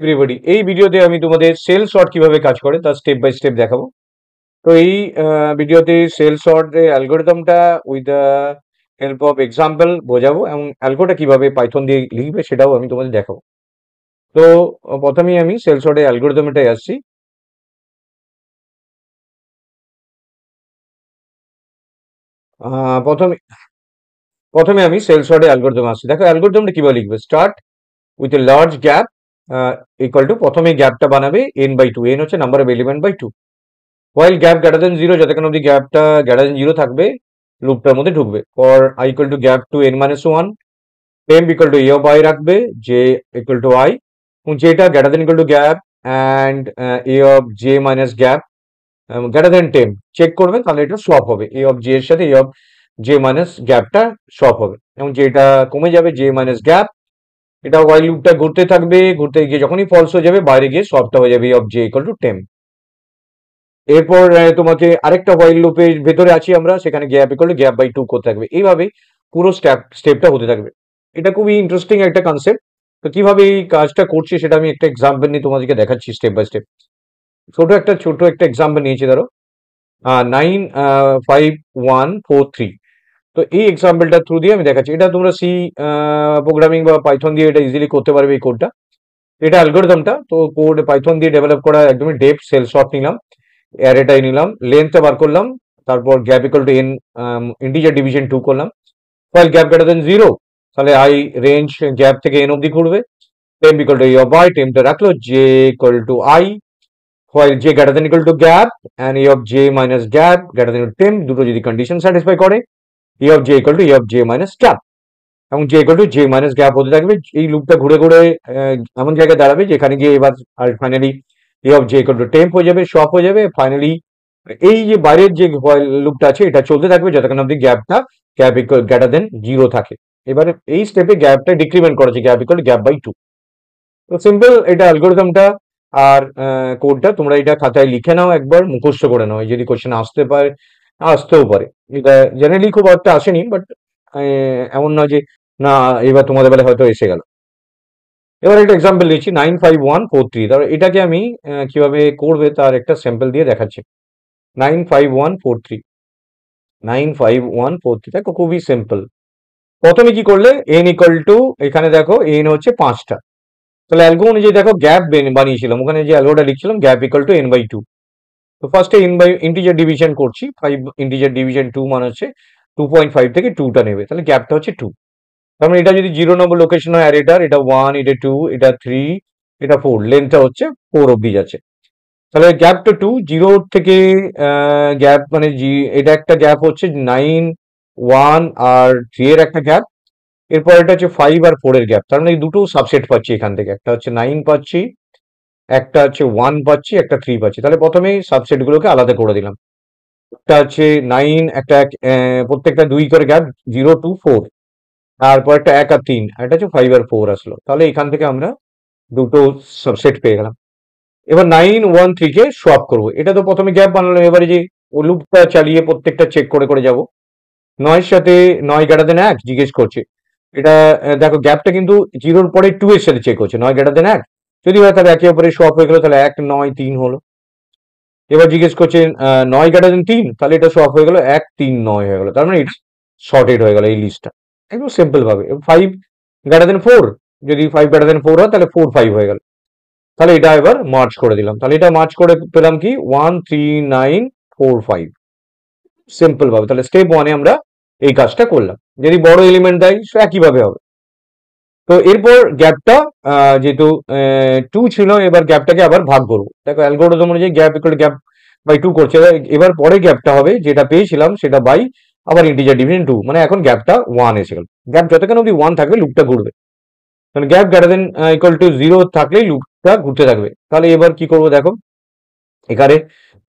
Everybody, এই ভিডিওতে আমি তোমাদের সেল সর্ট কিভাবে কাজ করে তার স্টেপ বাই স্টেপ দেখাবো। তো এই ভিডিওতে সেল সর্ট অ্যালগোরিদমটা with the help of example বোঝাবো এবং অ্যালগোটা কিভাবে পাইথন দিয়ে লিখবে সেটাও আমি তোমাদের দেখাবো। তো প্রথমেই আমি সেল সর্টের অ্যালগোরিদমটাই আসছি। প্রথমে প্রথমে আমি সেল সর্টের অ্যালগোরিদম আসছি। দেখো অ্যালগোরিদমটা কিভাবে লিখবে। Start with a large gap equal to, প্রথমে গ্যাপটা বানাবে n/2, n হচ্ছে number of element by 2, while gap greater than 0, যতক্ষণ অবধি গ্যাপটা greater than 0 থাকবে লুপটার মধ্যে ঢুকবে। for I equal to gap to n-1, temp equal to a of I রাখবে, j equal to I, এবং যেটা greater than equal to gap and a of j minus gap greater than temp check করবে, তাহলে এটা swap হবে, a of j এর সাথে a of j minus গ্যাপটা swap হবে, এবং যেটা কমে যাবে j minus gap, এটা while লুপটা ঘুরতে থাকবে, ঘুরতে গিয়ে যখনই ফলস হয়ে যাবে বাইরে গিয়ে সবটা হয়ে যাবে a of j equal to temp। এরপর তোমাকে আরেকটা হোয়াইল লুপের ভেতরে আছি আমরা, সেখানে gap equal to gap by 2 করতে থাকবে। এইভাবে পুরো স্টেপটা হতে থাকবে। এটা খুবই ইন্টারেস্টিং একটা কনসেপ্ট। তো কিভাবে এই কাজটা করছি সেটা আমি একটা এক্সাম্পল নিয়ে তোমাদেরকে দেখাচ্ছি স্টেপ বাই স্টেপ। ছোট একটা এক্সাম্পল নিয়েছি, ধরো 95143। তো এই এক্সাম্পলটা থ্রু দিয়ে আমি দেখাচ্ছি। এটা তোমরা সি প্রোগ্রামিং বা পাইথন দিয়ে এটা ইজিলি করতে পারবে এই কোডটা। এটা অ্যালগোরিদমটা। তো কোড পাইথন দিয়ে ডেভেলপ করা, একদমই ডেপ সেল শর্ট নিলাম, অ্যারেটাই নিলাম, লেন্থটা বার করলাম, তারপর gap equal to n, integer division 2 করলাম। ফাইল গ্যাপ গ্রেটার দেন 0, তাহলে আই রেঞ্জ গ্যাপ থেকে এন অব্দি ঘুরবে। Temp equal to a of i, টেম্পটা রাখলো, j equal to i, while j greater than equal to gap and a of j minus gap greater than temp, দুটো যদি condition satisfy করে, a of j equal to a of j minus gap, এবং J equal two J minus gap হতে থাকবে। এই লুপটা ঘুরে ঘুরে এমন জায়গায় দাঁড়াবে যেখানে গিয়ে এবার আর finally a of j equal to temp হয়ে যাবে, শপ হয়ে যাবে। ফাইনালি এই যে বাইরের যে লুপটা আছে এটা চলতে থাকবে যতক্ষণ অব্দি গ্যাপ ইকুয়াল গ্রেটার দেন 0 থাকে। এবারে এই স্টেপে গ্যাপটা ডিক্রিমেন্ট করেছে, গ্যাপ ইকুয়াল গ্যাপ বাই 2। তো সিম্পল এটা অ্যালগোরিদমটা। আর কোডটা তোমরা এটা খাতায় লিখে নাও, একবার মুখস্থ করে নাও, যদি কোশ্চেন আসতে পারে, আসতেও পারে। এটা জেনারেলি খুব একটা আসেনি, বাট এমন নয় যে না এবার তোমাদের বেলায় হয়তো এসে গেল। এবার একটা এক্সাম্পল নিচ্ছি 95143। তাহলে এটাকে আমি কিভাবে করবে তার একটা স্যাম্পল দিয়ে দেখাচ্ছি। 95143, 95143, দেখো খুবই সিম্পল। প্রথমে কি করলে, এন ইকুয়াল টু, এখানে দেখো এন হচ্ছে 5টা, তাহলে অ্যালগো অনুযায়ী দেখো গ্যাপ বানিয়েছিলাম, ওখানে যে অ্যালগোটা লিখছিলাম গ্যাপ ইকুয়াল টু n/2। তো ফার্স্টে ইন্টিজার ডিভিশন করছি, 5 ইন্টিজার ডিভিশন 2 মানে হচ্ছে 2.5 থেকে 2টা নেবে, তাহলে গ্যাপটা হচ্ছে 2। তার মানে এটা যদি 0 নম্বর লোকেশন হয় অ্যারেটার, এটা 1, এটা 2, এটা 3, এটা 4, লেন্থটা হচ্ছে 4 অব্দি যাচ্ছে। তাহলে গ্যাপটা 2, 0 থেকে গ্যাপ মানে এটা একটা গ্যাপ হচ্ছে 9, 1 আর 3 এর একটা গ্যাপ। এরপর এটা হচ্ছে 5 আর 4 এর গ্যাপ। তার মানে এই দুটো সাবসেট পাচ্ছি এখান থেকে, একটা হচ্ছে 9 পাচ্ছি, একটা হচ্ছে 1 পাচ্ছি, একটা 3 পাচ্ছি। তাহলে প্রথমেই সাবসেট গুলোকে আলাদা করে দিলাম। একটা হচ্ছে 9, একটা প্রত্যেকটা 2 করে গ্যাপ, 0 2 4, তারপর একটা 1 আর 3, একটা হচ্ছে 5 আর 4 আসলো। তাহলে এখান থেকে আমরা দুটো সাবসেট পেয়ে গেলাম। এবার 913 কে সোয়াপ করবো। এটা তো প্রথমে গ্যাপ বানালাম, এবারে যে ও লুপটা চালিয়ে প্রত্যেকটা চেক করে করে যাব। 9 সাথে 9 গ্রেটার দেন 1 জিজ্ঞেস করছে। এটা দেখো গ্যাপটা কিন্তু 0-র পরে 2 এর সাথে চেক হচ্ছে, 9 গ্রেটার দেন 1 যদি হয় তাহলে একে অপরে সোয়াপ হয়ে গেল, তাহলে 1 9 3 হলো। এবার জিজ্ঞেস করছে 9 গ্রেটার দেন 3, তাহলে এটা সোয়াপ হয়ে গেল, 1 3 9 হয়ে গেল। তার মানে এটা শর্টেড হয়ে গেল এই লিস্টটা, একদম সিম্পল ভাবে। 5 গ্রেটার দেন 4, যদি 5 গ্রেটার দেন 4 হয় তাহলে 4 5 হয়ে গেল। তাহলে এটা এবার মার্চ করে দিলাম, তাহলে এটা মার্চ করে পেলাম কি 1 3 9 4 5, সিম্পল ভাবে। তাহলে স্টেপ 1-এ আমরা এই কাজটা করলাম। যদি বড় এলিমেন্ট দেয় একইভাবে হবে। তো এরপর গ্যাপটা যেহেতু 2 ছিল, এবার গ্যাপটাকে আবার ভাগ করবো। দেখো অ্যালগোরিদম অনুযায়ী gap equal to gap by 2 করছে। এবার পরে গ্যাপটা হবে যেটা পেয়েছিলাম সেটা বাই আবার ইন্টিজার ডিভিশন 2, মানে এখন গ্যাপটা 1 এসে গেল। গ্যাপ যতক্ষণ অবধি 1 থাকবে লুপটা ঘুরবে, মানে gap greater than equal two 0 থাকলেই লুপটা ঘুরতে থাকবে। তাহলে এবার কি করবো দেখো, এখানে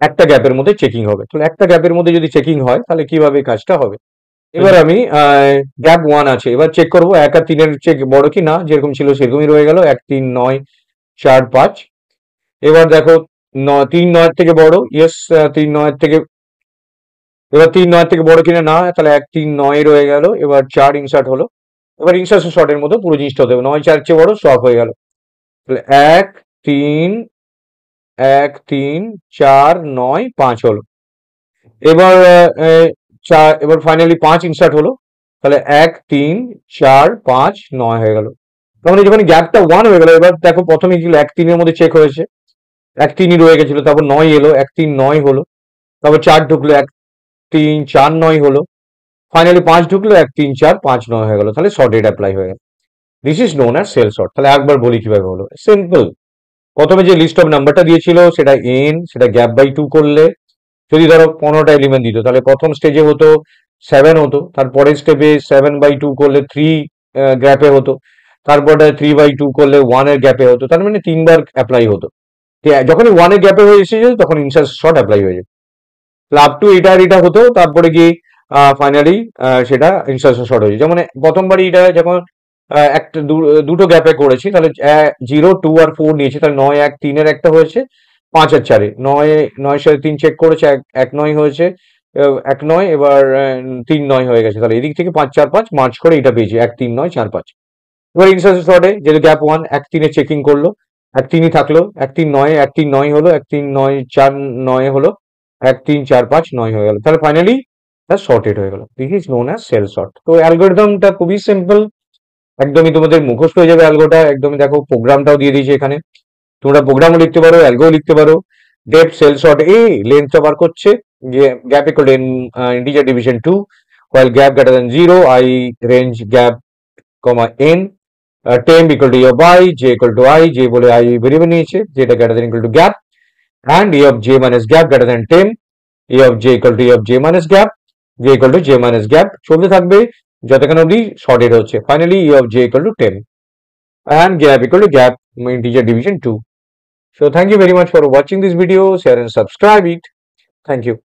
একটা গ্যাপের মধ্যে চেকিং হবে। তাহলে একটা গ্যাপের মধ্যে যদি চেকিং হয় তাহলে কিভাবে কাজটা হবে। এবার আমি গ্যাপ 1 আছে, এবার চেক করবো 1 আর 3 এর চেক বড় কি না, যেরকম ছিল সেরকমই রয়ে গেল, 1 3 9 4 5। এবার দেখো 3 9 থেকে বড়, ইয়েস 3 9 থেকে, এবার 3 9 থেকে বড় কিনা না, তাহলে 1 3 9 রয়ে গেল। এবার 4 ইনসার্ট হলো, এবার ইনসার্ট শর্টের মতো পুরো জিনিসটা হতে হবে, 9 4 চেয়ে বড় সব হয়ে গেল। এক তিন 1 3 4 9 5 হলো। এবার এবার ফাইনালি 5 ইনসার্ট হলো, তাহলে 1 3 4 5 9 হয়ে গেল। তার যখন গ্যাপটা 1 হয়ে গেল, এবার দেখো প্রথমে ছিল 1 3 এর মধ্যে চেক হয়েছে, 1 3ই রয়ে গেছিল, তারপর 9 এলো, 1 3 9 হলো, তারপর 4 ঢুকলো, 1 3 4 9 হলো, ফাইনালি 5 ঢুকলো, 1 3 4 5 9 হয়ে গেল, তাহলে শর্টেড অ্যাপ্লাই হয়ে গেল। This is known as shell sort. তাহলে একবার বলি কিভাবে হলো, সিম্পল। প্রথমে যে লিস্ট অফ নাম্বারটা দিয়েছিল সেটা এন, সেটা গ্যাপ বাই 2 করলে, যদি ধরো 15টা এলিমেন্ট দিত, তাহলে প্রথম স্টেজে হতো 7 হতো, তারপরের স্টেপে 7/2 করলে 3 গ্যাপে হতো, তারপরে 3/2 করলে 1 এর গ্যাপে হতো, তার মানে 3বার অ্যাপ্লাই হতো। যখনই 1 এর গ্যাপে হয়ে এসেছে তখন ইনসার্ট শর্ট অ্যাপ্লাই হয়ে যেত। আপ টু এটা হতো, তারপরে কি ফাইনালি সেটা ইনসার্শন শর্ট হয়েছে। যেমন প্রথমবার এটা যখন একটা দুটো গ্যাপে করেছি, তাহলে 0 2 আর 4 নিয়েছি, তাহলে 9 1 3 এর একটা হয়েছে, 5 আর 4 9 9 সাথে 3 চেক করেছে, 1 9 হয়েছে, 1 9 এবার 3 9 হয়ে গেছে, তাহলে এদিক থেকে 5 4 5 মার্চ করে এটা পেয়েছি 1 3 9 4 5। এবার ইনসার্শন শর্টে যেহেতু গ্যাপ 1 1 3 এ চেকিং করলো, 1 3ই থাকলো, 1 3 9 1 3 9 হলো, 1 3 9 4 9 হলো, 1 3 4 5 9 হয়ে গেল, তাহলে ফাইনালি শর্টেড হয়ে গেল। This is known as shell sort. তো অ্যালগোরিদমটা খুবই সিম্পল, একদমই তোমাদের মুখস্থ হয়ে যাবে অ্যালগোটা। একদমই দেখো প্রোগ্রামটাও দিয়ে দিয়েছি এখানে, তোমরা প্রোগ্রামও লিখতে পারো, অ্যালগো লিখতে পারো। ডেপ সেল শর্ট এ লেন্থটা বার করছে, যে gap equal integer division 2, while gap greater than 0 I range gap comma n, temp equal to e of I, j equal to I, j বলে I ভেরিয়েবল নিয়েছে, যেটা greater than equal to gap, and e of j minus gap greater than temp, e of j equal to e of j minus gap, j equal to j minus gap চলতে থাকবে যতক্ষণ অবধি shorted হচ্ছে। Finally e of j equal to 10 and gap equal to gap integer division 2. So thank you very much for watching this video. Share and subscribe it. Thank you.